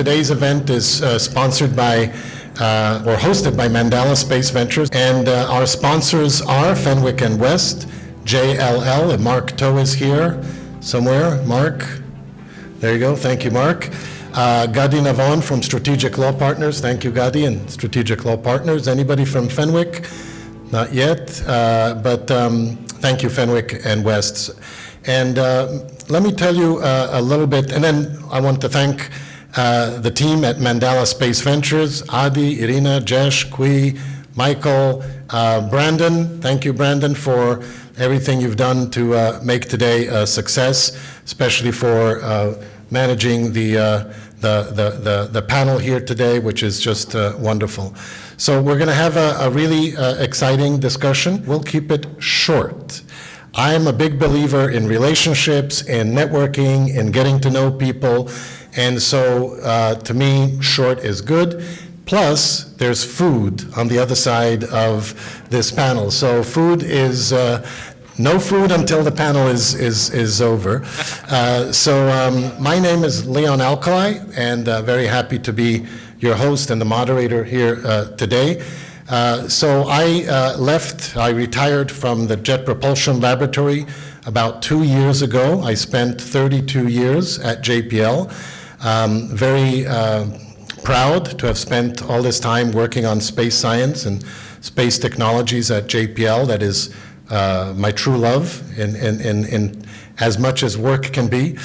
Today's event is sponsored by or hosted by Mandala Space Ventures, and our sponsors are Fenwick and West, JLL, and Mark Toe is here somewhere. Mark, there you go. Thank you, Mark. Gadi Navon from Strategic Law Partners. Thank you, Gadi, and Strategic Law Partners. Anybody from Fenwick? Not yet, but thank you, Fenwick and West. And let me tell you a little bit, and then I want to thank the team at Mandala Space Ventures, Adi, Irina, Jesh, Kui, Michael, Brandon. Thank you, Brandon, for everything you've done to make today a success, especially for managing the panel here today, which is just wonderful. So we're going to have a really exciting discussion. We'll keep it short. I am a big believer in relationships, in networking, in getting to know people, and so to me, short is good. Plus, there's food on the other side of this panel. So food is no food until the panel is over. My name is Leon Alkali, and very happy to be your host and the moderator here today. I retired from the Jet Propulsion Laboratory about 2 years ago. I spent 32 years at JPL. Very proud to have spent all this time working on space science and space technologies at JPL. That is my true love in as much as work can be.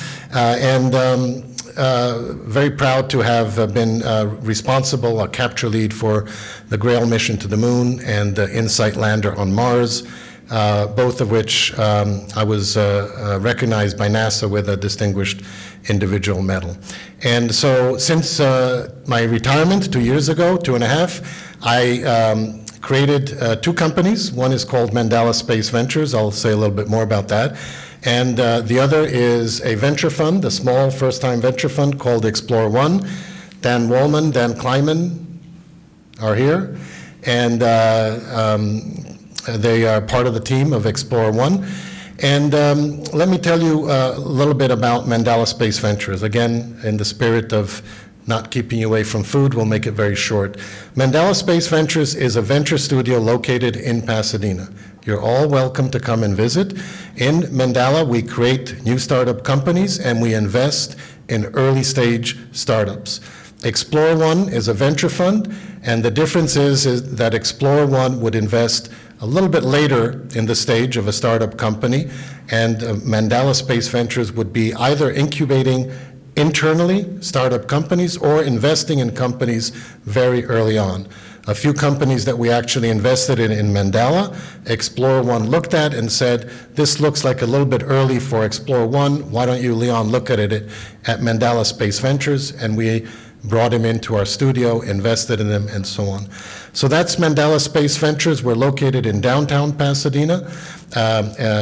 Very proud to have been responsible, a capture lead for the Grail mission to the moon and the InSight lander on Mars, both of which I was recognized by NASA with a distinguished individual medal. And so since my retirement 2 years ago, 2.5, I created two companies. One is called Mandala Space Ventures. I'll say a little bit more about that. And the other is a venture fund, a small first-time venture fund called Explore One. Dan Wallman, Dan Kleiman are here, and they are part of the team of Explore One. And let me tell you a little bit about Mandala Space Ventures. Again, in the spirit of not keeping you away from food, we'll make it very short. Mandala Space Ventures is a venture studio located in Pasadena. You're all welcome to come and visit. In Mandala, we create new startup companies and we invest in early stage startups. Explore One is a venture fund, and the difference is that Explore One would invest a little bit later in the stage of a startup company, and Mandala Space Ventures would be either incubating internally startup companies or investing in companies very early on. A few companies that we actually invested in Mandala, Explore One looked at and said, this looks like a little bit early for Explore One. Why don't you, Leon, look at it at Mandala Space Ventures? And we brought him into our studio, invested in him, and so on. So that's Mandala Space Ventures. We're located in downtown Pasadena,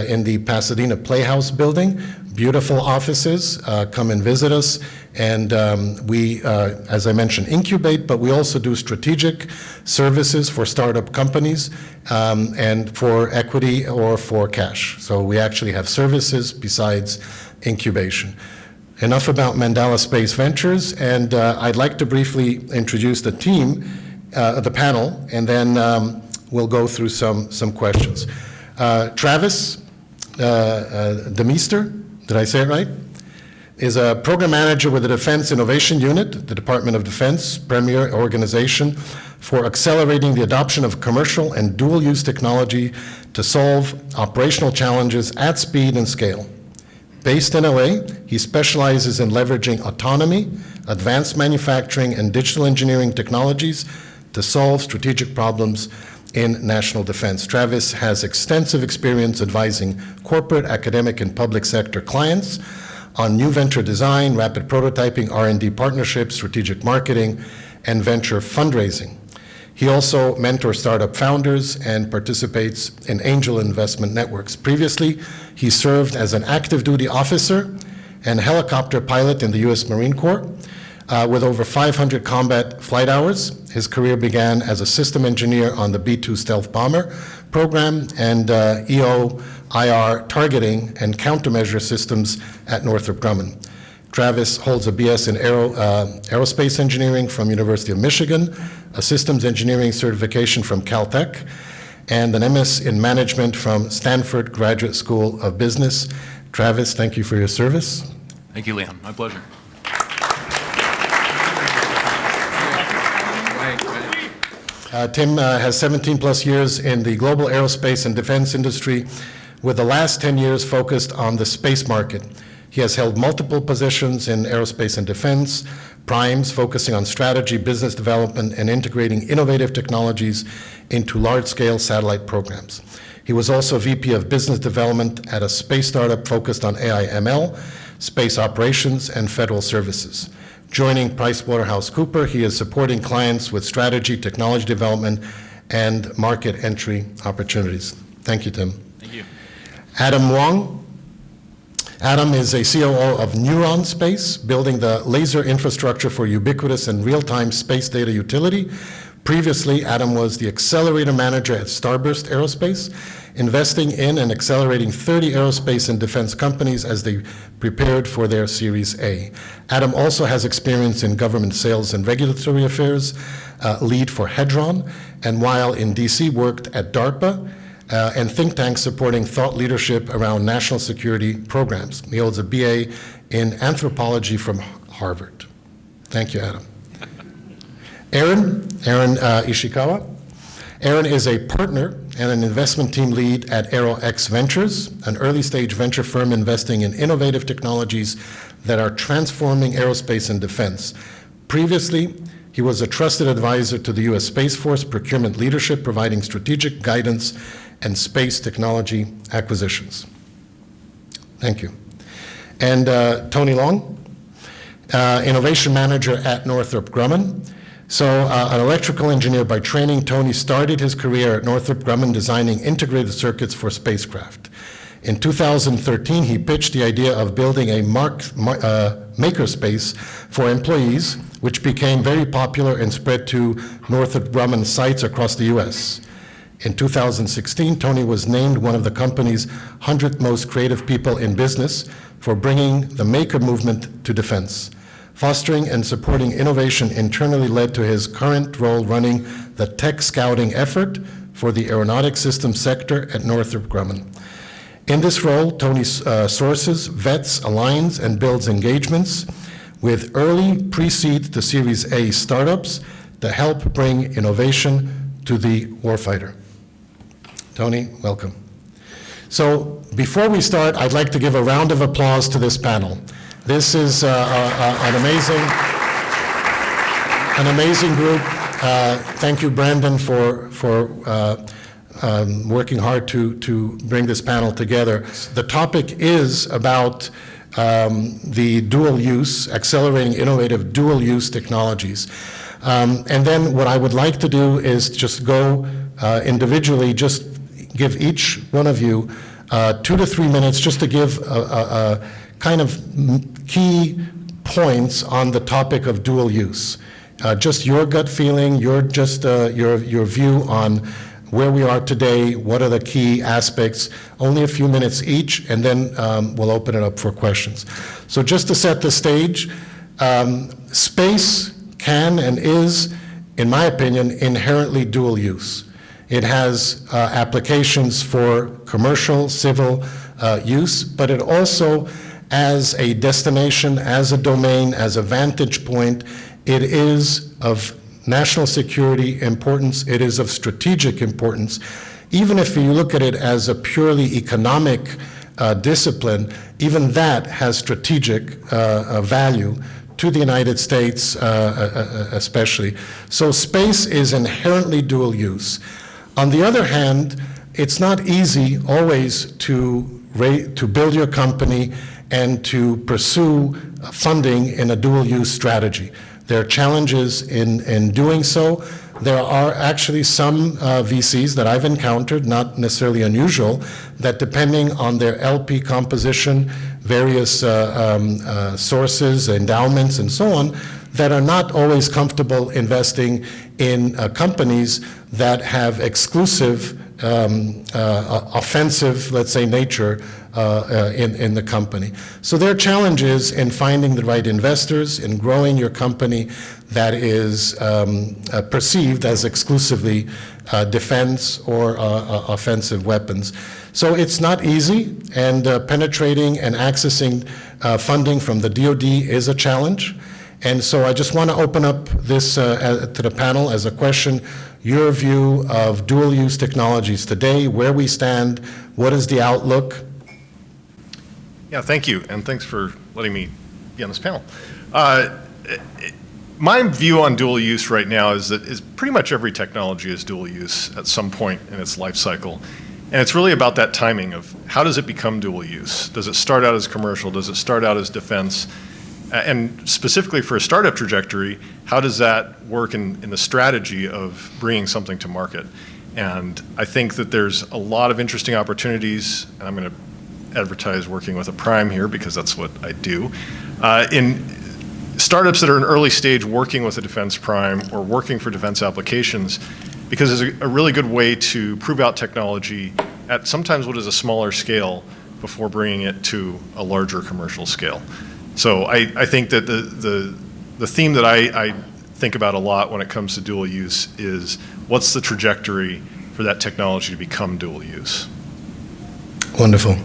in the Pasadena Playhouse building. Beautiful offices. Come and visit us. And we, as I mentioned, incubate, but we also do strategic services for startup companies and for equity or for cash. So we actually have services besides incubation. Enough about Mandala Space Ventures, and I'd like to briefly introduce the team, the panel, and then we'll go through some questions. Travis Demeester, did I say it right? Is a program manager with the Defense Innovation Unit, the Department of Defense, premier organization for accelerating the adoption of commercial and dual-use technology to solve operational challenges at speed and scale. Based in LA, he specializes in leveraging autonomy, advanced manufacturing, and digital engineering technologies to solve strategic problems in national defense. Travis has extensive experience advising corporate, academic, and public sector clients on new venture design, rapid prototyping, R&D partnerships, strategic marketing, and venture fundraising. He also mentors startup founders and participates in angel investment networks. Previously, he served as an active duty officer and helicopter pilot in the U.S. Marine Corps. With over 500 combat flight hours, his career began as a system engineer on the B-2 stealth bomber program and EO, IR targeting and countermeasure systems at Northrop Grumman. Travis holds a BS in Aerospace Engineering from University of Michigan, a Systems Engineering certification from Caltech, and an MS in Management from Stanford Graduate School of Business. Travis, thank you for your service. Thank you, Liam. My pleasure. Tim has 17 plus years in the global aerospace and defense industry, with the last 10 years focused on the space market. He has held multiple positions in aerospace and defense, primes focusing on strategy, business development, and integrating innovative technologies into large-scale satellite programs. He was also VP of Business Development at a space startup focused on AI/ML, space operations, and federal services. Joining PricewaterhouseCoopers, he is supporting clients with strategy, technology development, and market entry opportunities. Thank you, Tim. Thank you. Adam Wong. Adam is a COO of Neuron Space, building the laser infrastructure for ubiquitous and real-time space data utility. Previously, Adam was the accelerator manager at Starburst Aerospace, investing in and accelerating 30 aerospace and defense companies as they prepared for their Series A. Adam also has experience in government sales and regulatory affairs, lead for Hedron, and while in DC worked at DARPA, and think tanks supporting thought leadership around national security programs. He holds a BA in anthropology from Harvard. Thank you, Adam. Aaron Ishikawa. Aaron is a partner and an investment team lead at Aerospace Ventures, an early-stage venture firm investing in innovative technologies that are transforming aerospace and defense. Previously, he was a trusted advisor to the U.S. Space Force procurement leadership, providing strategic guidance and space technology acquisitions. Thank you. And Tony Long, innovation manager at Northrop Grumman. So an electrical engineer by training, Tony started his career at Northrop Grumman designing integrated circuits for spacecraft. In 2013, he pitched the idea of building a makerspace for employees, which became very popular and spread to Northrop Grumman sites across the U.S. In 2016, Tony was named one of the company's 100 most creative people in business for bringing the maker movement to defense. Fostering and supporting innovation internally led to his current role running the tech scouting effort for the aeronautic systems sector at Northrop Grumman. In this role, Tony sources, vets, aligns, and builds engagements with early pre-seed to Series A startups to help bring innovation to the warfighter. Tony, welcome. So before we start, I'd like to give a round of applause to this panel. This is an amazing group. Thank you, Brandon, for working hard to bring this panel together. The topic is about the dual use, accelerating innovative dual use technologies. And then what I would like to do is just go individually, just give each one of you 2 to 3 minutes just to give a kind of key points on the topic of dual use. Just your gut feeling, your view on where we are today, what are the key aspects, only a few minutes each, and then we'll open it up for questions. So just to set the stage, space can and is, in my opinion, inherently dual use. It has applications for commercial, civil use, but it also, as a destination, as a domain, as a vantage point, it is of national security importance, it is of strategic importance. Even if you look at it as a purely economic discipline, even that has strategic value to the United States especially. So space is inherently dual use. On the other hand, it's not easy always to build your company and to pursue funding in a dual use strategy. There are challenges in doing so. There are actually some VCs that I've encountered, not necessarily unusual, that depending on their LP composition, various sources, endowments, and so on, that are not always comfortable investing in companies that have exclusive, offensive, let's say, nature in the company. So there are challenges in finding the right investors, in growing your company that is perceived as exclusively defense or offensive weapons. So it's not easy, and penetrating and accessing funding from the DoD is a challenge. And so I just want to open up this to the panel as a question, your view of dual-use technologies today, where we stand, what is the outlook? Yeah, thank you, and thanks for letting me be on this panel. My view on dual use right now is that pretty much every technology is dual use at some point in its life cycle. And it's really about that timing of how does it become dual use? Does it start out as commercial? Does it start out as defense? And specifically for a startup trajectory, how does that work in the strategy of bringing something to market? And I think that there's a lot of interesting opportunities, and I'm going to advertise working with a prime here because that's what I do, in startups that are in early stage working with a defense prime or working for defense applications, because it's a really good way to prove out technology at sometimes what is a smaller scale before bringing it to a larger commercial scale. So I think that the theme that I think about a lot when it comes to dual use is what's the trajectory for that technology to become dual use? Wonderful.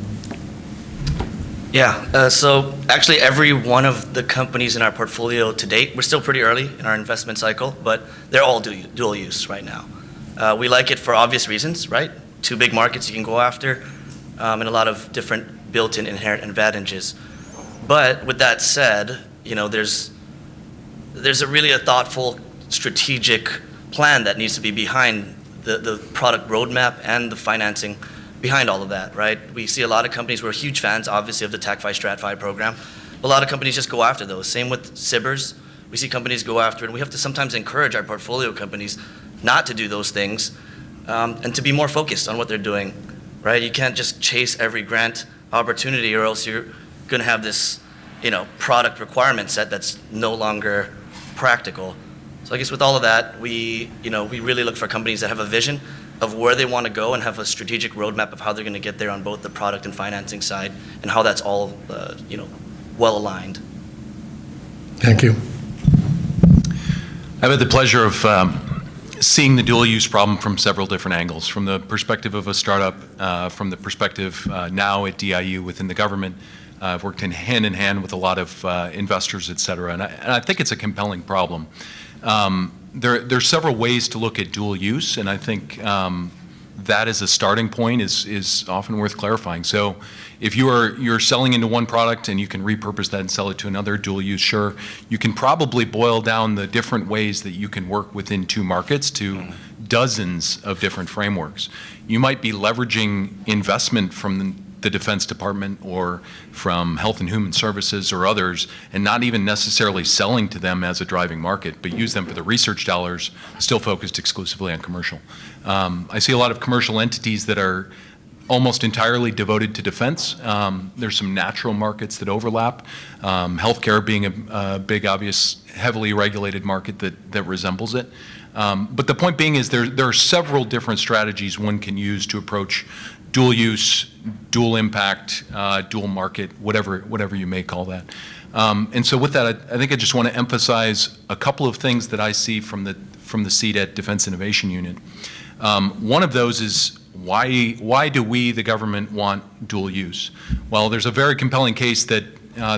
Yeah, so actually every one of the companies in our portfolio to date, we're still pretty early in our investment cycle, but they're all dual use right now. We like it for obvious reasons, right? Two big markets you can go after, and a lot of different built-in inherent advantages. But with that said, you know, there's really a thoughtful, strategic plan that needs to be behind the product roadmap and the financing behind all of that, right? We see a lot of companies, we're huge fans, obviously, of the TAC-FI Strat-FI program. A lot of companies just go after those. Same with SBIRs. We see companies go after it, and we have to sometimes encourage our portfolio companies not to do those things and to be more focused on what they're doing, right? You can't just chase every grant opportunity, or else you're going to have this, you know, product requirement set that's no longer practical. So I guess with all of that, we really look for companies that have a vision of where they want to go and have a strategic roadmap of how they're going to get there on both the product and financing side, and how that's all, well aligned. Thank you. I've had the pleasure of seeing the dual use problem from several different angles, from the perspective of a startup, from the perspective now at DIU within the government. I've worked hand in hand with a lot of investors, et cetera, and I think it's a compelling problem. There's several ways to look at dual use, and I think that as a starting point is often worth clarifying. So if you're selling into one product and you can repurpose that and sell it to another, dual use, sure. You can probably boil down the different ways that you can work within two markets to dozens of different frameworks. You might be leveraging investment from the Defense Department or from Health and Human Services or others, and not even necessarily selling to them as a driving market, but use them for the research dollars, still focused exclusively on commercial. I see a lot of commercial entities that are almost entirely devoted to defense. There's some natural markets that overlap, healthcare being a big, obvious, heavily regulated market that resembles it. But the point being is there are several different strategies one can use to approach dual use, dual impact, dual market, whatever you may call that. And so with that, I think I just want to emphasize a couple of things that I see from the seat at Defense Innovation Unit. One of those is why do we, the government, want dual use? Well, there's a very compelling case that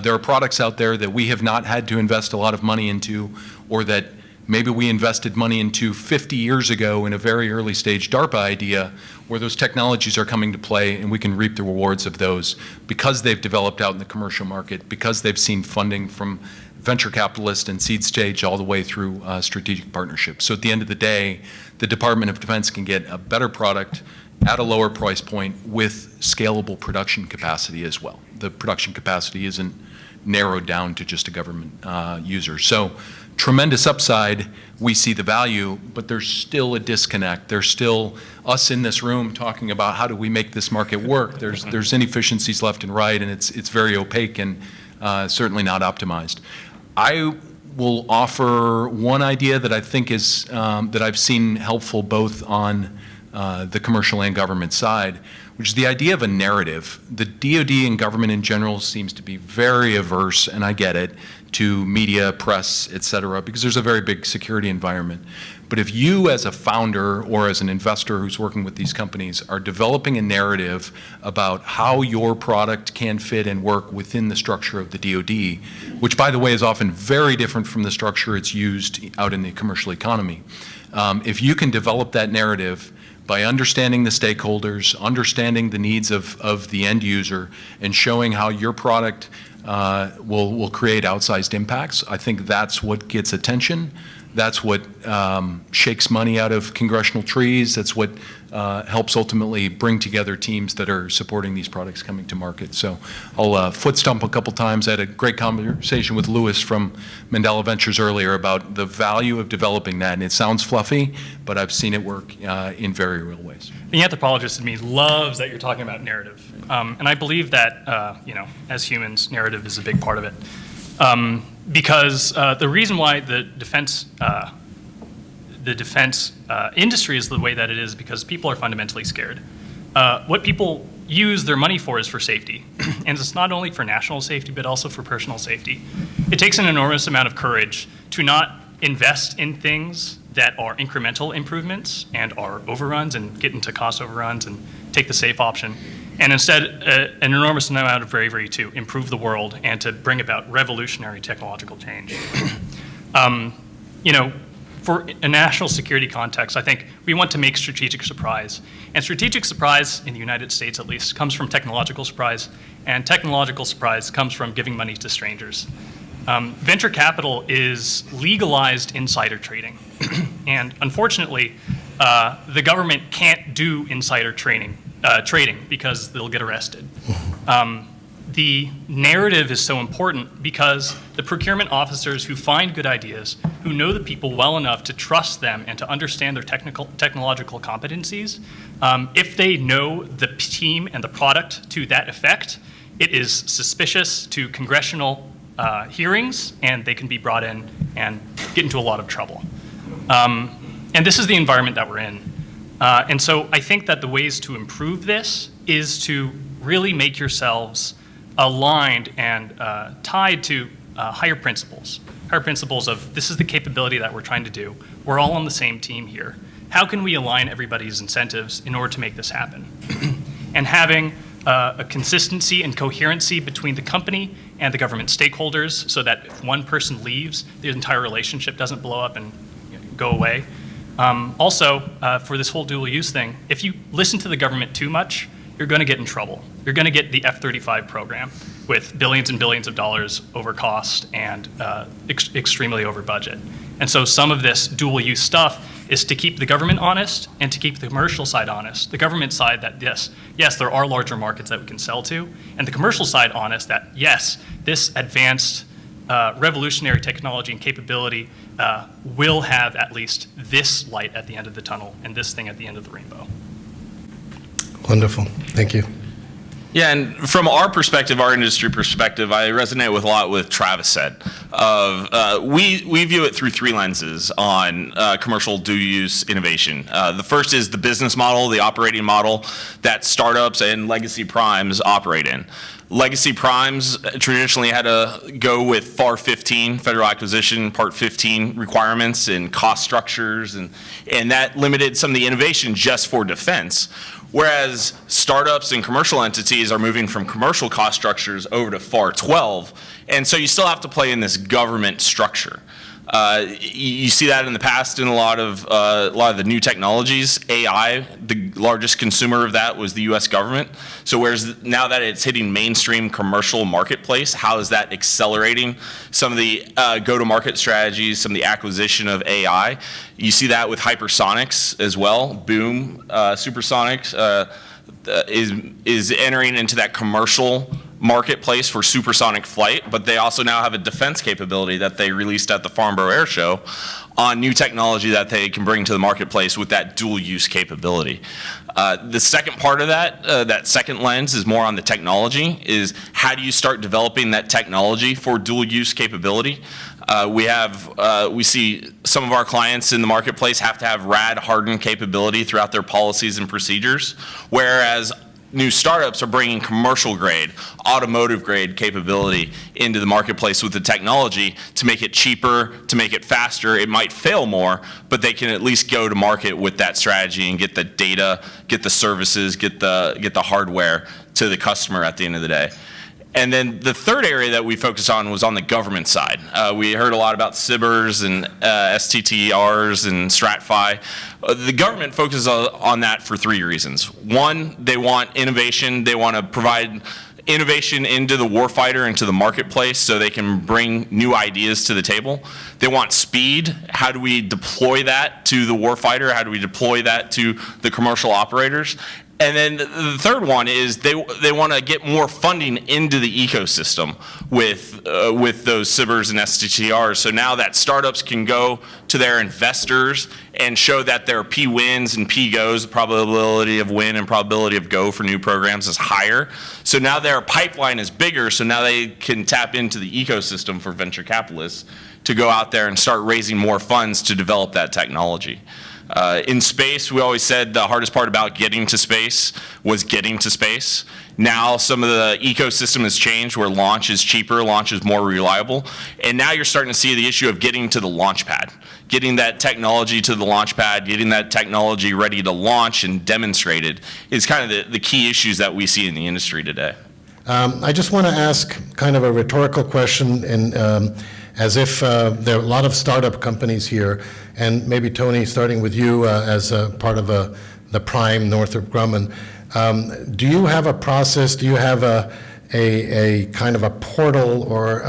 there are products out there that we have not had to invest a lot of money into, or that maybe we invested money into 50 years ago in a very early stage DARPA idea, where those technologies are coming to play and we can reap the rewards of those because they've developed out in the commercial market, because they've seen funding from venture capitalists and seed stage all the way through strategic partnerships. So at the end of the day, the Department of Defense can get a better product at a lower price point with scalable production capacity as well. The production capacity isn't narrowed down to just a government user. So tremendous upside, we see the value, but there's still a disconnect. There's still us in this room talking about how do we make this market work. There's inefficiencies left and right, and it's very opaque and certainly not optimized. I will offer one idea that I think is, that I've seen helpful both on the commercial and government side, which is the idea of a narrative. The DoD and government in general seems to be very averse, and I get it, to media, press, et cetera, because there's a very big security environment. But if you as a founder or as an investor who's working with these companies are developing a narrative about how your product can fit and work within the structure of the DoD, which by the way is often very different from the structure it's used out in the commercial economy, if you can develop that narrative by understanding the stakeholders, understanding the needs of the end user, and showing how your product will create outsized impacts, I think that's what gets attention. That's what shakes money out of congressional trees. That's what helps ultimately bring together teams that are supporting these products coming to market. So I'll foot stomp a couple times. I had a great conversation with Louis from Mandala Ventures earlier about the value of developing that. And it sounds fluffy, but I've seen it work in very real ways. The anthropologist in me loves that you're talking about narrative. And I believe that, as humans, narrative is a big part of it. Because the reason why the defense industry is the way that it is because people are fundamentally scared. What people use their money for is for safety. And it's not only for national safety, but also for personal safety. It takes an enormous amount of courage to not invest in things that are incremental improvements and are overruns and get into cost overruns and take the safe option. And instead, an enormous amount of bravery to improve the world and to bring about revolutionary technological change. For a national security context, I think we want to make strategic surprise. And strategic surprise, in the United States at least, comes from technological surprise. And technological surprise comes from giving money to strangers. Venture capital is legalized insider trading. And unfortunately, the government can't do insider trading because they'll get arrested. The narrative is so important because the procurement officers who find good ideas, who know the people well enough to trust them and to understand their technological competencies, if they know the team and the product to that effect, it is suspicious to congressional hearings, and they can be brought in and get into a lot of trouble. And this is the environment that we're in. And so I think that the ways to improve this is to really make yourselves aligned and tied to higher principles of this is the capability that we're trying to do. We're all on the same team here. How can we align everybody's incentives in order to make this happen? And having a consistency and coherency between the company and the government stakeholders so that if one person leaves, the entire relationship doesn't blow up and go away. Also, for this whole dual use thing, if you listen to the government too much, you're going to get in trouble. You're going to get the F-35 program with billions and billions of dollars over cost and extremely over budget. And so some of this dual use stuff is to keep the government honest and to keep the commercial side honest. The government side that yes, there are larger markets that we can sell to, and the commercial side honest that yes, this advanced revolutionary technology and capability will have at least this light at the end of the tunnel and this thing at the end of the rainbow. Wonderful. Thank you. Yeah, and from our perspective, our industry perspective, I resonate with a lot with Travis said. We view it through three lenses on commercial dual-use innovation. The first is the business model, the operating model that startups and legacy primes operate in. Legacy primes traditionally had to go with FAR 15, Federal Acquisition Part 15 requirements and cost structures, and that limited some of the innovation just for defense. Whereas startups and commercial entities are moving from commercial cost structures over to FAR 12, and so you still have to play in this government structure. You see that in the past in a lot of the new technologies. AI, the largest consumer of that was the U.S. government. So whereas now that it's hitting mainstream commercial marketplace, how is that accelerating some of the go-to-market strategies, some of the acquisition of AI? You see that with hypersonics as well. Boom, supersonics is entering into that commercial marketplace for supersonic flight, but they also now have a defense capability that they released at the Farnborough Air Show on new technology that they can bring to the marketplace with that dual use capability. The second part of that, that second lens is more on the technology, is how do you start developing that technology for dual use capability? We see some of our clients in the marketplace have to have RAD hardened capability throughout their policies and procedures, whereas new startups are bringing commercial grade, automotive grade capability into the marketplace with the technology to make it cheaper, to make it faster. It might fail more, but they can at least go to market with that strategy and get the data, get the services, get the hardware to the customer at the end of the day. And then the third area that we focus on was on the government side. We heard a lot about SBIRs and STTRs and StratFi. The government focuses on that for three reasons. One, they want innovation. They want to provide innovation into the warfighter, into the marketplace, so they can bring new ideas to the table. They want speed. How do we deploy that to the warfighter? How do we deploy that to the commercial operators? And then the third one is they want to get more funding into the ecosystem with those SBIRs and STTRs. So now that startups can go to their investors and show that their P wins and P goes, the probability of win and probability of go for new programs is higher. So now their pipeline is bigger, so now they can tap into the ecosystem for venture capitalists to go out there and start raising more funds to develop that technology. In space, we always said the hardest part about getting to space was getting to space. Now some of the ecosystem has changed where launch is cheaper, launch is more reliable, and now you're starting to see the issue of getting to the launch pad. Getting that technology to the launch pad, getting that technology ready to launch and demonstrated is kind of the key issues that we see in the industry today. I just want to ask kind of a rhetorical question, and as if there are a lot of startup companies here, and maybe Tony, starting with you as a part of the prime Northrop Grumman, do you have a process, do you have a kind of a portal or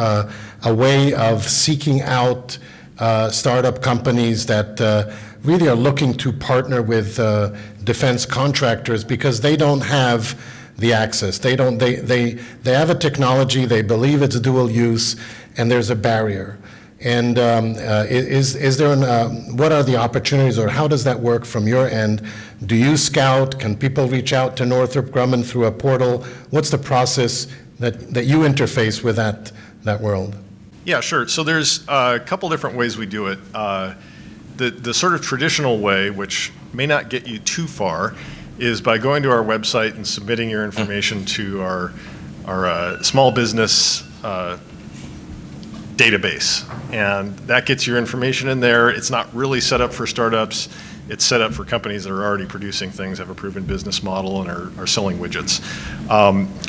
a way of seeking out startup companies that really are looking to partner with defense contractors because they don't have the access. They have a technology, they believe it's dual use, and there's a barrier. And is there what are the opportunities, or how does that work from your end? Do you scout? Can people reach out to Northrop Grumman through a portal? What's the process that you interface with that world? Yeah, sure. So there's a couple different ways we do it. The sort of traditional way, which may not get you too far, is by going to our website and submitting your information to our small business database. And that gets your information in there. It's not really set up for startups. It's set up for companies that are already producing things, have a proven business model, and are selling widgets.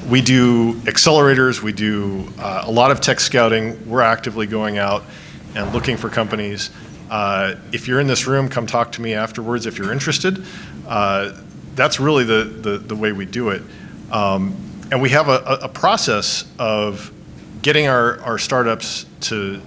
We do accelerators. We do a lot of tech scouting. We're actively going out and looking for companies. If you're in this room, come talk to me afterwards if you're interested. That's really the way we do it. And we have a process of getting our startups to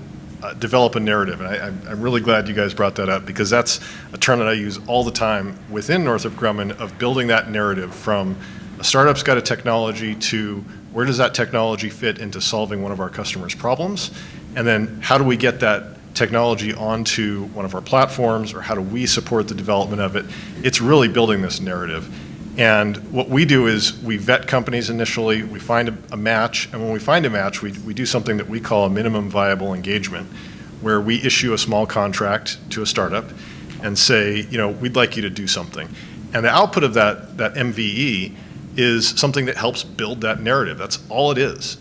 develop a narrative. And I'm really glad you guys brought that up, because that's a term that I use all the time within Northrop Grumman, of building that narrative from a startup's got a technology to where does that technology fit into solving one of our customers' problems? And then how do we get that technology onto one of our platforms, or how do we support the development of it? It's really building this narrative. And what we do is we vet companies initially, we find a match, and when we find a match, we do something that we call a minimum viable engagement, where we issue a small contract to a startup and say, we'd like you to do something. And the output of that MVE is something that helps build that narrative. That's all it is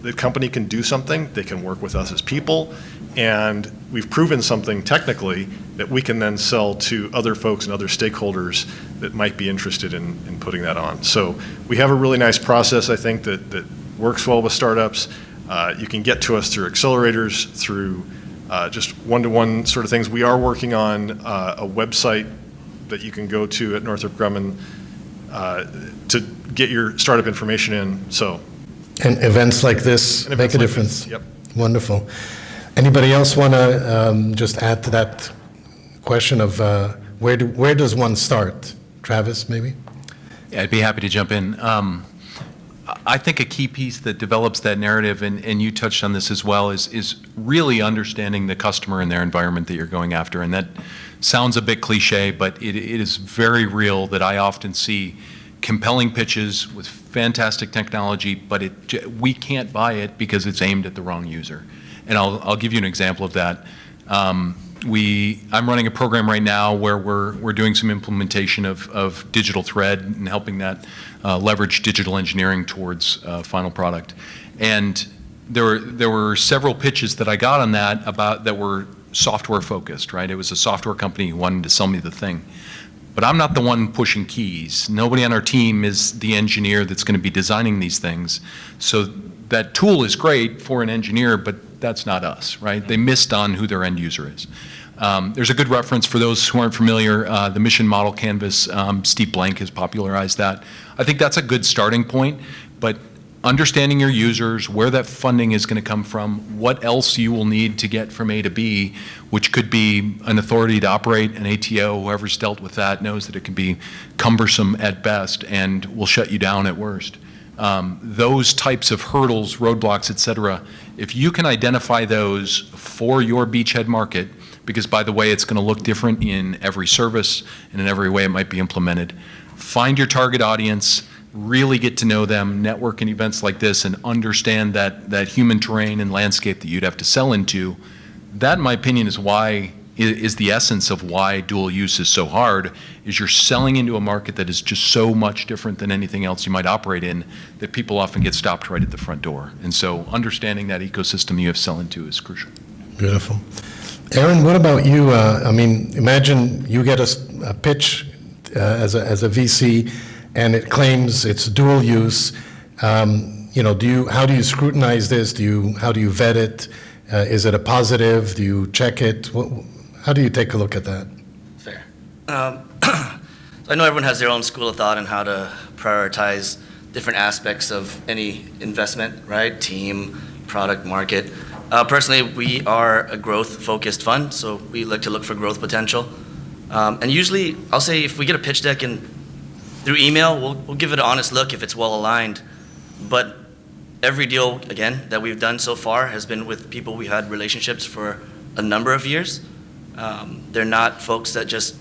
the company can do something, they can work with us as people, and we've proven something technically that we can then sell to other folks and other stakeholders that might be interested in putting that on. So we have a really nice process, I think, that works well with startups. You can get to us through accelerators, through just one-to-one sort of things. We are working on a website that you can go to at Northrop Grumman to get your startup information in. And events like this make a difference. Yep. Wonderful. Anybody else want to just add to that question of where does one start? Travis, maybe? Yeah, I'd be happy to jump in. I think a key piece that develops that narrative, and you touched on this as well, is really understanding the customer and their environment that you're going after. And that sounds a bit cliche, but it is very real that I often see compelling pitches with fantastic technology, but we can't buy it because it's aimed at the wrong user. And I'll give you an example of that. I'm running a program right now where we're doing some implementation of digital thread and helping that leverage digital engineering towards final product. And there were several pitches that I got on that that were software focused, right? It was a software company who wanted to sell me the thing. But I'm not the one pushing keys. Nobody on our team is the engineer that's going to be designing these things. So that tool is great for an engineer, but that's not us, right? They missed on who their end user is. There's a good reference for those who aren't familiar, the mission model canvas. Steve Blank has popularized that. I think that's a good starting point, but understanding your users, where that funding is going to come from, what else you will need to get from A to B, which could be an authority to operate, an ATO, whoever's dealt with that knows that it can be cumbersome at best and will shut you down at worst. Those types of hurdles, roadblocks, et cetera, if you can identify those for your beachhead market, because by the way, it's going to look different in every service and in every way it might be implemented, find your target audience, really get to know them, network in events like this, and understand that human terrain and landscape that you'd have to sell into. That, in my opinion, is the essence of why dual use is so hard, is you're selling into a market that is just so much different than anything else you might operate in that people often get stopped right at the front door. And so understanding that ecosystem you have to sell into is crucial. Beautiful. Aaron, what about you? Imagine you get a pitch as a VC, and it claims it's dual use. How do you scrutinize this? How do you vet it? Is it a positive? Do you check it? How do you take a look at that? Fair. I know everyone has their own school of thought on how to prioritize different aspects of any investment, right? Team, product, market. Personally, we are a growth-focused fund, so we like to look for growth potential. And usually, I'll say if we get a pitch deck and through email, we'll give it an honest look if it's well aligned. But every deal, again, that we've done so far has been with people we had relationships for a number of years. They're not folks that just,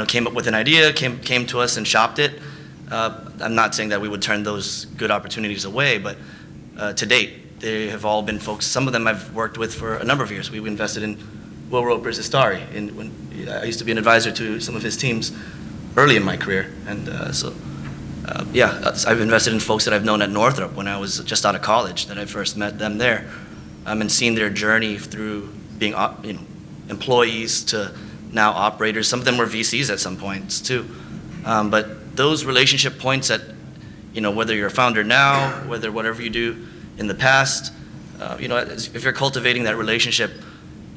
came up with an idea, came to us and shopped it. I'm not saying that we would turn those good opportunities away, but to date, they have all been folks. Some of them I've worked with for a number of years. We invested in Will Roper's Istari, and when I used to be an advisor to some of his teams early in my career, and I've invested in folks that I've known at Northrop when I was just out of college, that I first met them there, and seen their journey through being employees to now operators. Some of them were VCs at some points too, but those relationship points that, whether you're a founder now, whether whatever you do in the past, if you're cultivating that relationship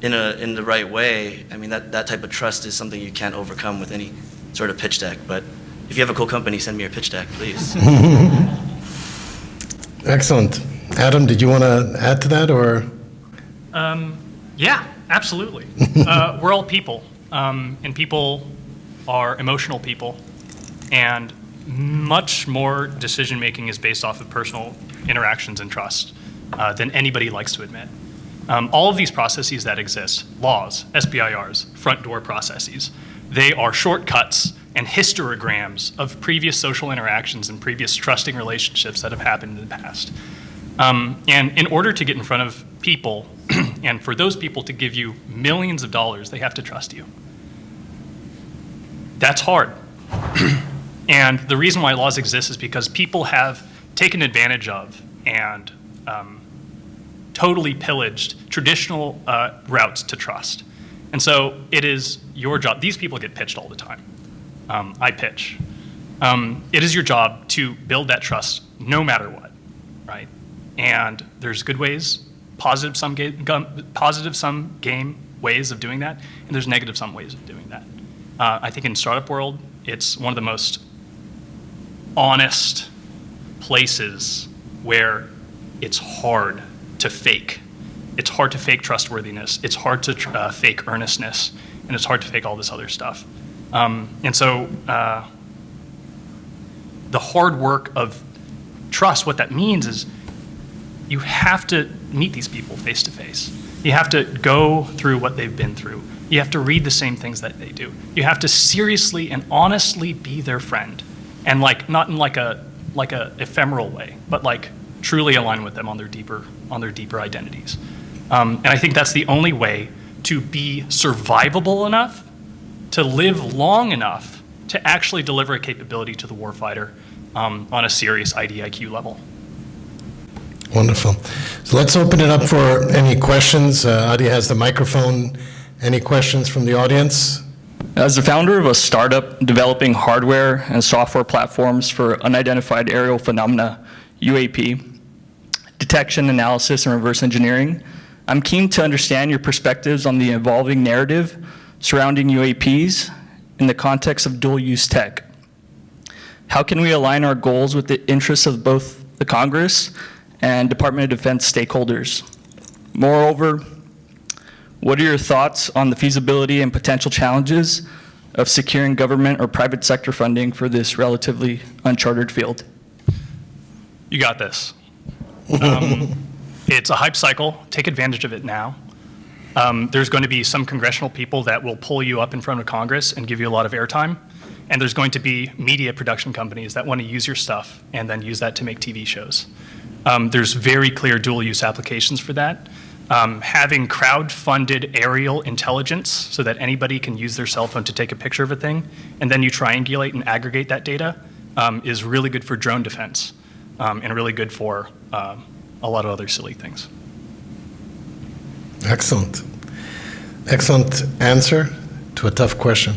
in the right way, that type of trust is something you can't overcome with any sort of pitch deck. But if you have a cool company, send me your pitch deck, please. Excellent. Adam, did you want to add to that, or? Yeah, absolutely. We're all people, and people are emotional people, and much more decision-making is based off of personal interactions and trust than anybody likes to admit. All of these processes that exist, laws, SBIRs, front door processes, they are shortcuts and histograms of previous social interactions and previous trusting relationships that have happened in the past. And in order to get in front of people, and for those people to give you millions of dollars, they have to trust you. That's hard. And the reason why laws exist is because people have taken advantage of and totally pillaged traditional routes to trust. And so it is your job. These people get pitched all the time. I pitch. It is your job to build that trust no matter what, right? And there's good ways, positive sum game ways of doing that, and there's negative sum ways of doing that. I think in startup world, it's one of the most honest places where it's hard to fake. It's hard to fake trustworthiness. It's hard to fake earnestness, and it's hard to fake all this other stuff. And so the hard work of trust, what that means is you have to meet these people face to face. You have to go through what they've been through. You have to read the same things that they do. You have to seriously and honestly be their friend, and like not in like a ephemeral way, but like truly align with them on their deeper identities. And I think that's the only way to be survivable enough, to live long enough to actually deliver a capability to the warfighter on a serious IDIQ level. Wonderful. So let's open it up for any questions. Adi has the microphone. Any questions from the audience? As the founder of a startup developing hardware and software platforms for unidentified aerial phenomena, UAP, detection, analysis, and reverse engineering, I'm keen to understand your perspectives on the evolving narrative surrounding UAPs in the context of dual-use tech. How can we align our goals with the interests of both the Congress and Department of Defense stakeholders? Moreover, what are your thoughts on the feasibility and potential challenges of securing government or private sector funding for this relatively uncharted field? You got this. It's a hype cycle. Take advantage of it now. There's going to be some congressional people that will pull you up in front of Congress and give you a lot of airtime. And there's going to be media production companies that want to use your stuff and then use that to make TV shows. There's very clear dual-use applications for that. Having crowd-funded aerial intelligence so that anybody can use their cell phone to take a picture of a thing, and then you triangulate and aggregate that data, is really good for drone defense, and really good for a lot of other silly things. Excellent. Excellent answer to a tough question.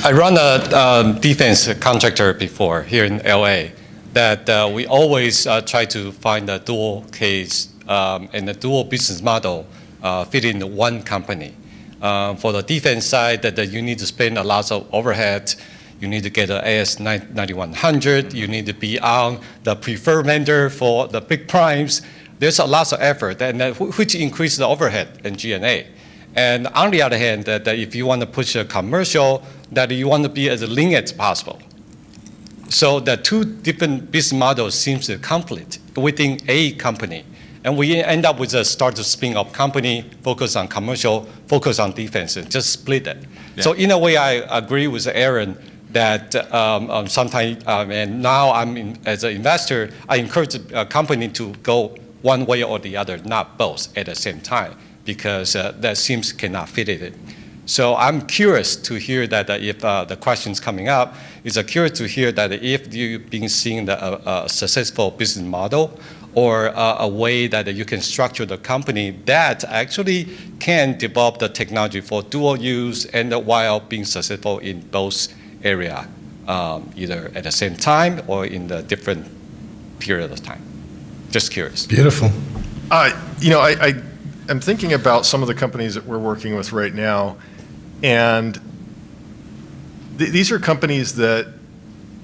I run a defense contractor before here in LA that we always try to find a dual case and a dual business model fit in one company. For the defense side, that you need to spend a lot of overhead. You need to get an AS9100. You need to be on the preferred vendor for the big primes. There's a lot of effort, and which increases the overhead and G&A. And on the other hand, that if you want to push a commercial, that you want to be as lean as possible. So the two different business models seems to conflict within a company. And we end up with a start to spin off company, focus on commercial, focus on defense, and just split it. Yeah. So in a way, I agree with Aaron that sometimes, and now as an investor, I encourage a company to go one way or the other, not both at the same time, because that seems cannot fit it. So I'm curious to hear that if the questions coming up is curious to hear that if you've been seeing a successful business model or a way that you can structure the company that actually can develop the technology for dual use and while being successful in both area, either at the same time or in the different period of time. Just curious. Beautiful. I'm thinking about some of the companies that we're working with right now, and these are companies that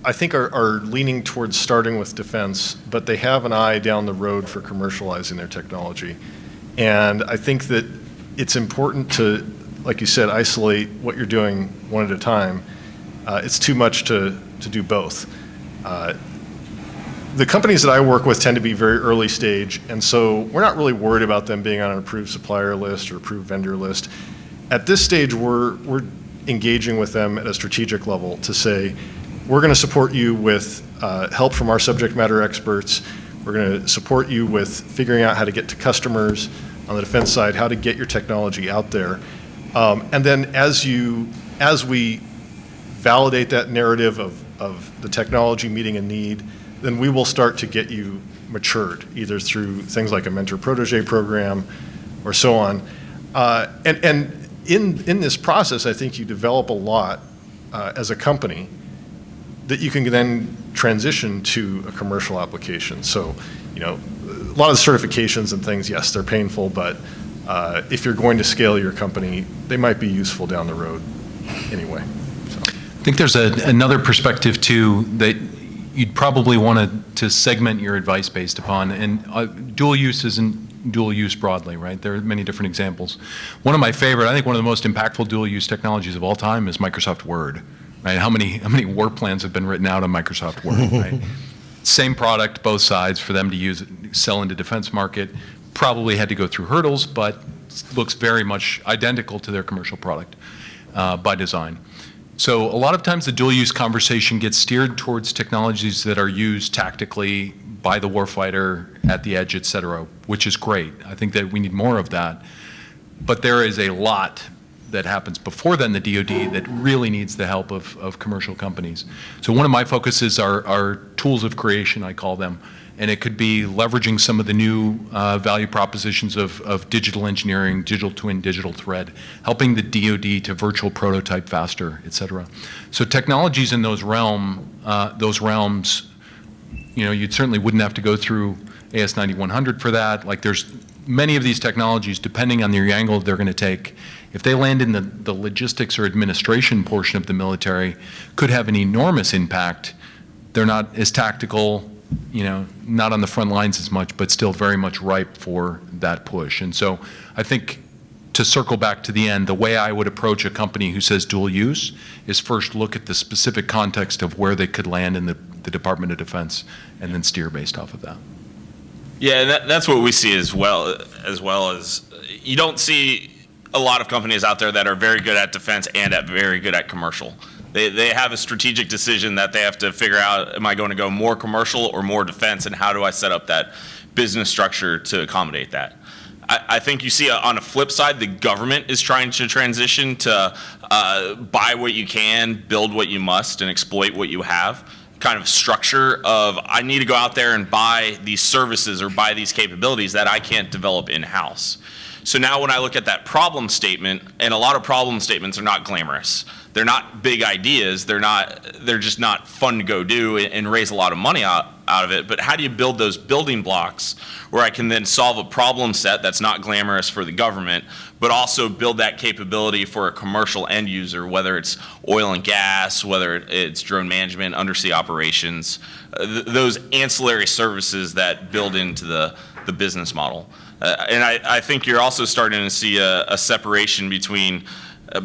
I think are leaning towards starting with defense, but they have an eye down the road for commercializing their technology. And I think that it's important to, like you said, isolate what you're doing one at a time. It's too much to do both. The companies that I work with tend to be very early stage, and so we're not really worried about them being on an approved supplier list or approved vendor list. At this stage, we're engaging with them at a strategic level to say, we're going to support you with help from our subject matter experts. We're going to support you with figuring out how to get to customers on the defense side, how to get your technology out there. And then as we validate that narrative of the technology meeting a need, then we will start to get you matured, either through things like a mentor-protege program or so on. And in this process, I think you develop a lot as a company that you can then transition to a commercial application. So, a lot of the certifications and things, yes, they're painful, but if you're going to scale your company, they might be useful down the road anyway. So. I think there's another perspective too that you'd probably want to segment your advice based upon, and dual use isn't dual use broadly, right? There are many different examples. One of my favorite, I think one of the most impactful dual use technologies of all time is Microsoft Word, right? How many war plans have been written out on Microsoft Word, right? Same product, both sides, for them to use it, sell into defense market, probably had to go through hurdles, but looks very much identical to their commercial product by design. So a lot of times the dual use conversation gets steered towards technologies that are used tactically by the warfighter at the edge, et cetera, which is great. I think that we need more of that. But there is a lot that happens before then, the DoD, that really needs the help of commercial companies. So one of my focuses are tools of creation, I call them. And it could be leveraging some of the new value propositions of digital engineering, digital twin, digital thread, helping the DoD to virtual prototype faster, et cetera. So technologies in those realms, you certainly wouldn't have to go through AS9100 for that. Like, there's many of these technologies, depending on the angle they're going to take, if they land in the logistics or administration portion of the military, could have an enormous impact. They're not as tactical, not on the front lines as much, but still very much ripe for that push. And so I think, to circle back to the end, the way I would approach a company who says dual use is first look at the specific context of where they could land in the Department of Defense, and then steer based off of that. Yeah, and that's what we see as well as you don't see a lot of companies out there that are very good at defense and very good at commercial. They have a strategic decision that they have to figure out, am I going to go more commercial or more defense, and how do I set up that business structure to accommodate that? I think you see on a flip side, the government is trying to transition to buy what you can, build what you must, and exploit what you have. Kind of structure of, I need to go out there and buy these services or buy these capabilities that I can't develop in-house. So now when I look at that problem statement, and a lot of problem statements are not glamorous. They're not big ideas. They're just not fun to go do and raise a lot of money out of it. But how do you build those building blocks where I can then solve a problem set that's not glamorous for the government, but also build that capability for a commercial end user, whether it's oil and gas, whether it's drone management, undersea operations, those ancillary services that build into the business model. And I think you're also starting to see a separation between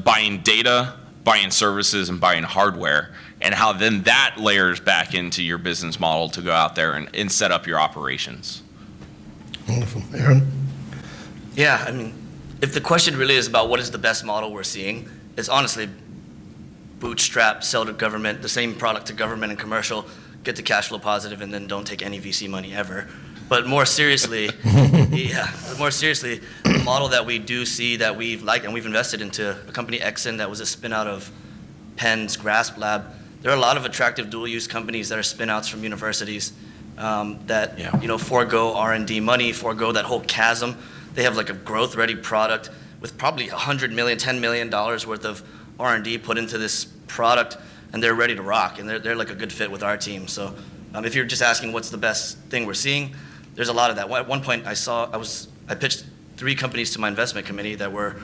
buying data, buying services, and buying hardware, and how then that layers back into your business model to go out there and set up your operations. Wonderful. Aaron? Yeah, I mean, if the question really is about what is the best model we're seeing, it's honestly bootstrap, sell to government, the same product to government and commercial, get to cash flow positive, and then don't take any VC money ever. But more seriously, the model that we do see that we've liked and we've invested into, a company, Exyn, that was a spin out of Penn's Grasp Lab. There are a lot of attractive dual use companies that are spin outs from universities that forego R&D money, forego that whole chasm. They have like a growth ready product with probably $100 million, $10 million worth of R&D put into this product, and they're ready to rock, and they're like a good fit with our team. So if you're just asking what's the best thing we're seeing, there's a lot of that. At one point I pitched 3 companies to my investment committee that were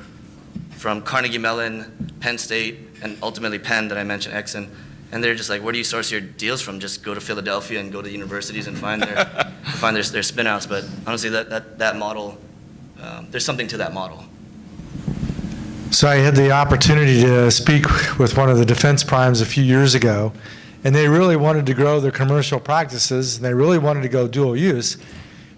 from Carnegie Mellon, Penn State, and ultimately Penn that I mentioned, Exyn. And they're just like, where do you source your deals from? Just go to Philadelphia and go to universities and find their spin outs. But honestly, that model, there's something to that model. So I had the opportunity to speak with one of the defense primes a few years ago, and they really wanted to grow their commercial practices, and they really wanted to go dual use.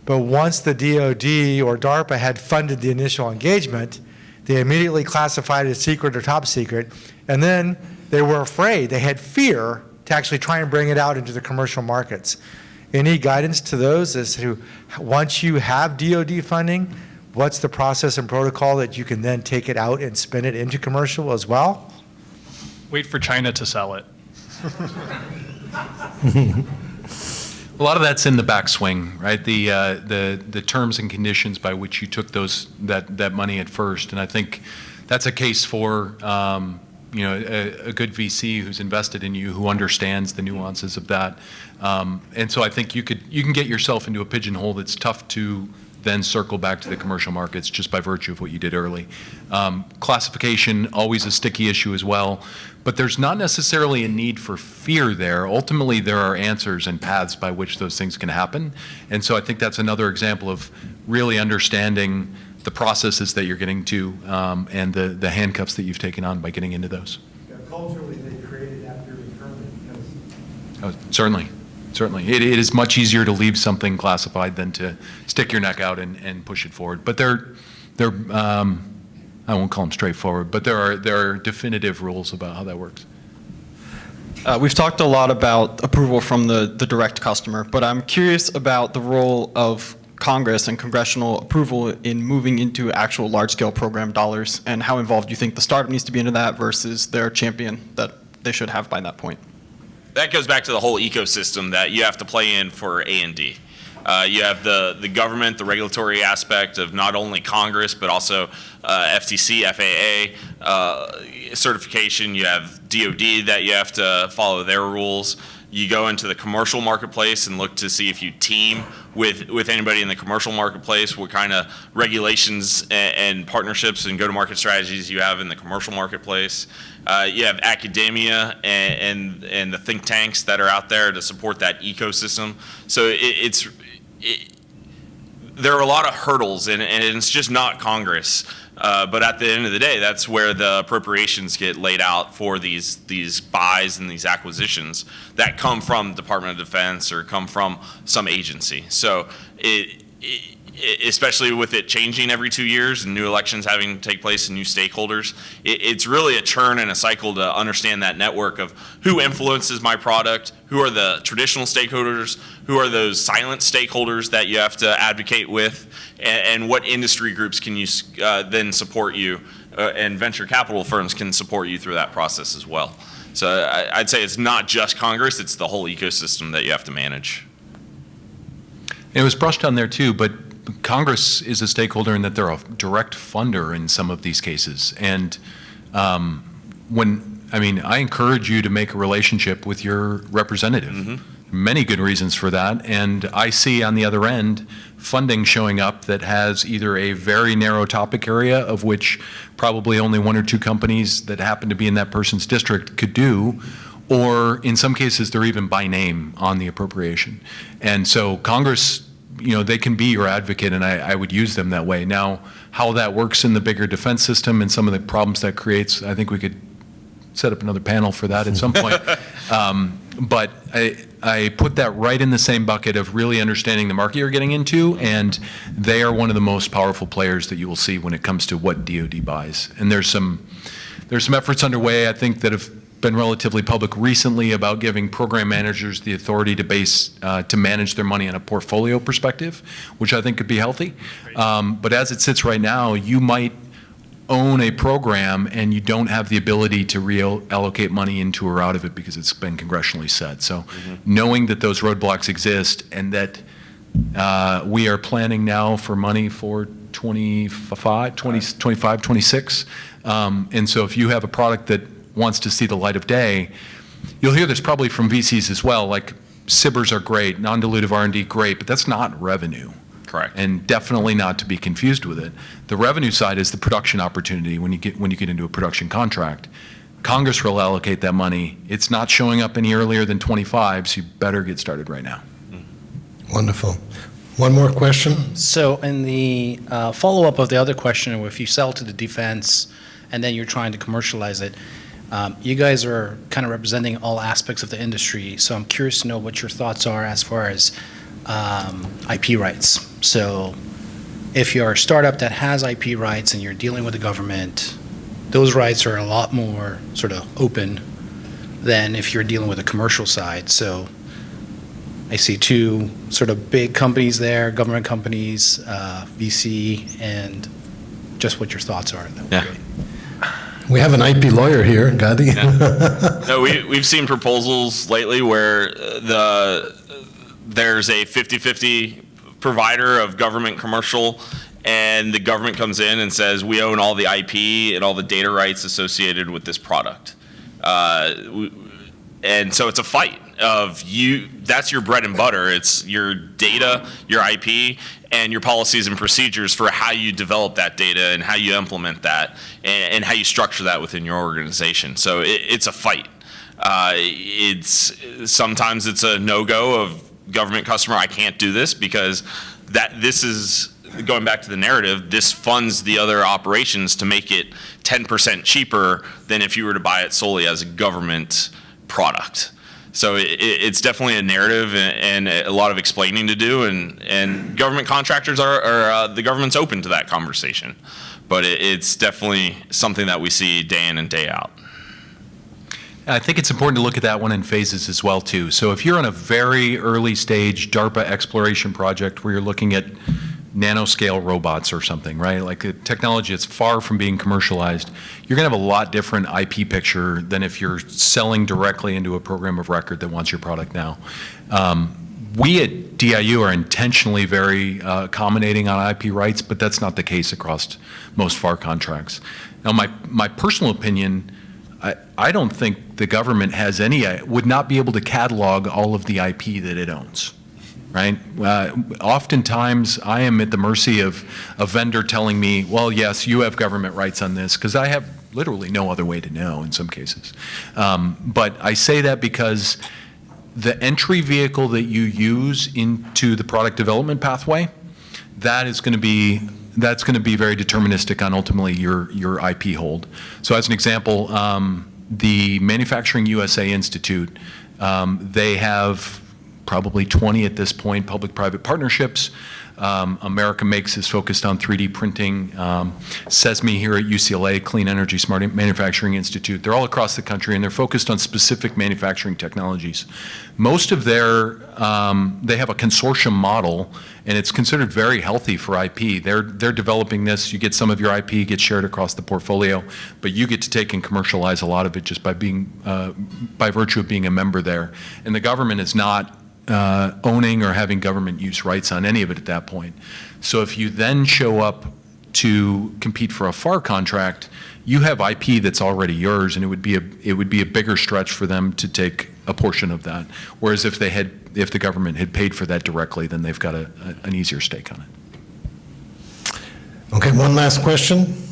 But once the DoD or DARPA had funded the initial engagement, they immediately classified it as secret or top secret, and then they were afraid, they had fear to actually try and bring it out into the commercial markets. Any guidance to those as to, once you have DoD funding, what's the process and protocol that you can then take it out and spin it into commercial as well? Wait for China to sell it. A lot of that's in the backswing, right? The terms and conditions by which you took that money at first, and I think that's a case for a good VC who's invested in you, who understands the nuances of that, and so I think you can get yourself into a pigeonhole that's tough to then circle back to the commercial markets just by virtue of what you did early. Classification, always a sticky issue as well, but there's not necessarily a need for fear there. Ultimately, there are answers and paths by which those things can happen, and so I think that's another example of really understanding the processes that you're getting to and the handcuffs that you've taken on by getting into those. Culturally, they created that Oh, certainly. It is much easier to leave something classified than to stick your neck out and push it forward. But they're I won't call them straightforward, but there are definitive rules about how that works. We've talked a lot about approval from the direct customer, but I'm curious about the role of Congress and congressional approval in moving into actual large-scale program dollars, and how involved you think the startup needs to be into that versus their champion that they should have by that point. That goes back to the whole ecosystem that you have to play in for A&D. You have the government, the regulatory aspect of not only Congress, but also FTC, FAA certification. You have DoD that you have to follow their rules. You go into the commercial marketplace and look to see if you team with anybody in the commercial marketplace, what kind of regulations and partnerships and go-to-market strategies you have in the commercial marketplace. You have academia and the think tanks that are out there to support that ecosystem. So there are a lot of hurdles, and it's just not Congress. But at the end of the day, that's where the appropriations get laid out for these buys and these acquisitions that come from Department of Defense or come from some agency. So especially with it changing every 2 years and new elections having to take place and new stakeholders, it's really a churn and a cycle to understand that network of who influences my product, who are the traditional stakeholders, who are those silent stakeholders that you have to advocate with, and what industry groups can you then support you, and venture capital firms can support you through that process as well. So I'd say it's not just Congress, it's the whole ecosystem that you have to manage. It was brushed on there too, but Congress is a stakeholder in that they're a direct funder in some of these cases. And I encourage you to make a relationship with your representative. Mm-hmm. Many good reasons for that. And I see on the other end funding showing up that has either a very narrow topic area, of which probably only one or two companies that happen to be in that person's district could do, or in some cases they're even by name on the appropriation. And so Congress, they can be your advocate, and I would use them that way. Now, how that works in the bigger defense system and some of the problems that creates, I think we could set up another panel for that at some point. But I put that right in the same bucket of really understanding the market you're getting into, and they are one of the most powerful players that you will see when it comes to what DoD buys. And there's some efforts underway, I think, that have been relatively public recently about giving program managers the authority to manage their money on a portfolio perspective, which I think could be healthy. But as it sits right now, you might own a program and you don't have the ability to reallocate money into or out of it because it's been congressionally set. So knowing that those roadblocks exist and that we are planning now for money for 25, 26. And so if you have a product that wants to see the light of day, you'll hear this probably from VCs as well, like SBIRs are great, non-dilutive R&D great, but that's not revenue. Correct. And definitely not to be confused with it. The revenue side is the production opportunity when you get into a production contract. Congress will allocate that money. It's not showing up any earlier than 25, so you better get started right now. Wonderful. One more question? So in the follow-up of the other question, if you sell to the defense and then you're trying to commercialize it, you guys are kind of representing all aspects of the industry, so I'm curious to know what your thoughts are as far as IP rights. So if you're a startup that has IP rights and you're dealing with the government, those rights are a lot more sort of open than if you're dealing with a commercial side. So I see two sort of big companies there, government companies, VC, and just what your thoughts are. That would be great. We have an IP lawyer here, Gadi. Yeah. No, we've seen proposals lately where there's a 50-50 provider of government commercial, and the government comes in and says, we own all the IP and all the data rights associated with this product. And so it's a fight of that's your bread and butter. It's your data, your IP, and your policies and procedures for how you develop that data and how you implement that and how you structure that within your organization. So it's a fight. Sometimes it's a no-go of government customer, I can't do this because this is, going back to the narrative, this funds the other operations to make it 10% cheaper than if you were to buy it solely as a government product. So it's definitely a narrative and a lot of explaining to do, and government contractors are the government's open to that conversation. But it's definitely something that we see day in and day out. I think it's important to look at that one in phases as well, too. So if you're on a very early stage DARPA exploration project where you're looking at nanoscale robots or something, right? Like a technology that's far from being commercialized, you're going to have a lot different IP picture than if you're selling directly into a program of record that wants your product now. We at DIU are intentionally very accommodating on IP rights, but that's not the case across most FAR contracts. Now, my personal opinion, I don't think the government has would not be able to catalog all of the IP that it owns, right? Oftentimes, I am at the mercy of a vendor telling me, well, yes, you have government rights on this, because I have literally no other way to know in some cases. But I say that because the entry vehicle that you use into the product development pathway, that's going to be very deterministic on ultimately your IP hold. So as an example, the Manufacturing USA Institute, they have probably 20 at this point public-private partnerships. America Makes is focused on 3D printing. SESME here at UCLA, Clean Energy Smart Manufacturing Institute, they're all across the country, and they're focused on specific manufacturing technologies. Most of their, they have a consortium model, and it's considered very healthy for IP. They're developing this. You get some of your IP gets shared across the portfolio, but you get to take and commercialize a lot of it just by being, by virtue of being a member there. And the government is not owning or having government use rights on any of it at that point. So if you then show up to compete for a FAR contract, you have IP that's already yours, and it would be a bigger stretch for them to take a portion of that. Whereas if the government had paid for that directly, then they've got an easier stake on it. Okay, one last question.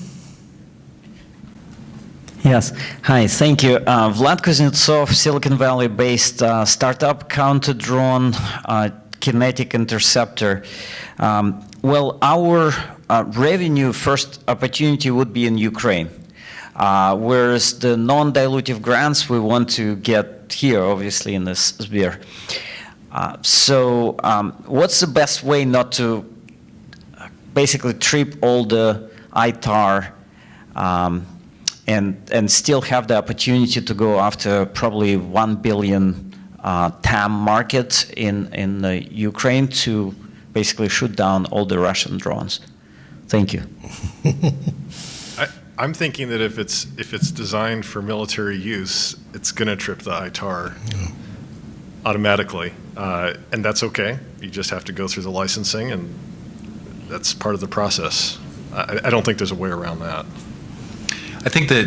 Yes. Hi, thank you. Vlad Kuznetsov, Silicon Valley-based startup, counter-drone kinetic interceptor. Well, our revenue first opportunity would be in Ukraine, whereas the non-dilutive grants we want to get here, obviously, in this sphere. So what's the best way not to basically trip all the ITAR and still have the opportunity to go after probably 1 billion TAM market in Ukraine to basically shoot down all the Russian drones? Thank you. I'm thinking that if it's designed for military use, it's going to trip the ITAR automatically, and that's okay. You just have to go through the licensing, and that's part of the process. I don't think there's a way around that. I think that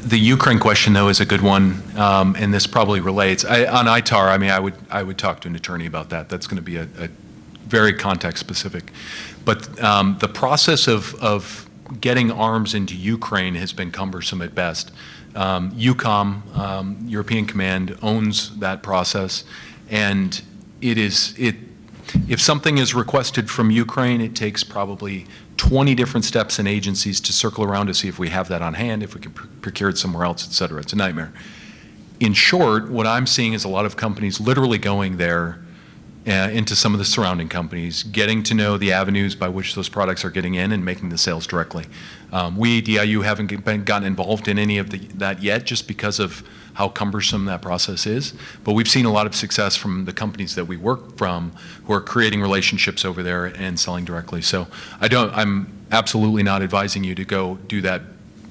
the Ukraine question, though, is a good one, and this probably relates. On ITAR, I mean, I would talk to an attorney about that. That's going to be a very context-specific. But the process of getting arms into Ukraine has been cumbersome at best. EUCOM, European Command, owns that process, and if something is requested from Ukraine, it takes probably 20 different steps and agencies to circle around to see if we have that on hand, if we can procure it somewhere else, et cetera. It's a nightmare. In short, what I'm seeing is a lot of companies literally going there into some of the surrounding companies, getting to know the avenues by which those products are getting in and making the sales directly. We, DIU, haven't gotten involved in any of that yet just because of how cumbersome that process is. But we've seen a lot of success from the companies that we work from who are creating relationships over there and selling directly. So I'm absolutely not advising you to go do that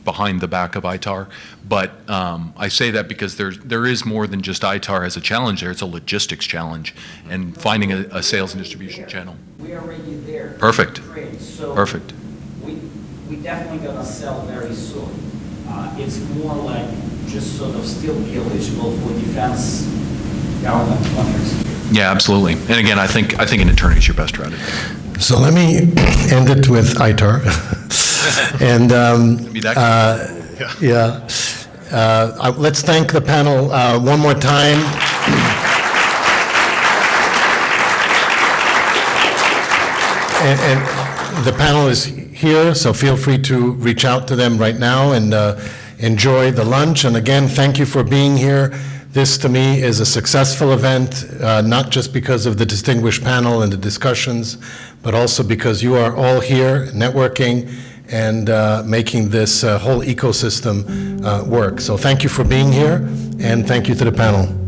behind the back of ITAR, but I say that because there is more than just ITAR as a challenge there. It's a logistics challenge and finding a sales and distribution channel. We are already there. Perfect. So Perfect. We definitely gonna sell very soon. It's more like just sort of still be eligible for defense government contracts. Yeah, absolutely. And again, I think an attorney is your best route. So let me end it with ITAR. And let's thank the panel one more time. And the panel is here, so feel free to reach out to them right now and enjoy the lunch. And again, thank you for being here. This, to me, is a successful event, not just because of the distinguished panel and the discussions, but also because you are all here networking and making this whole ecosystem work. So thank you for being here, and thank you to the panel.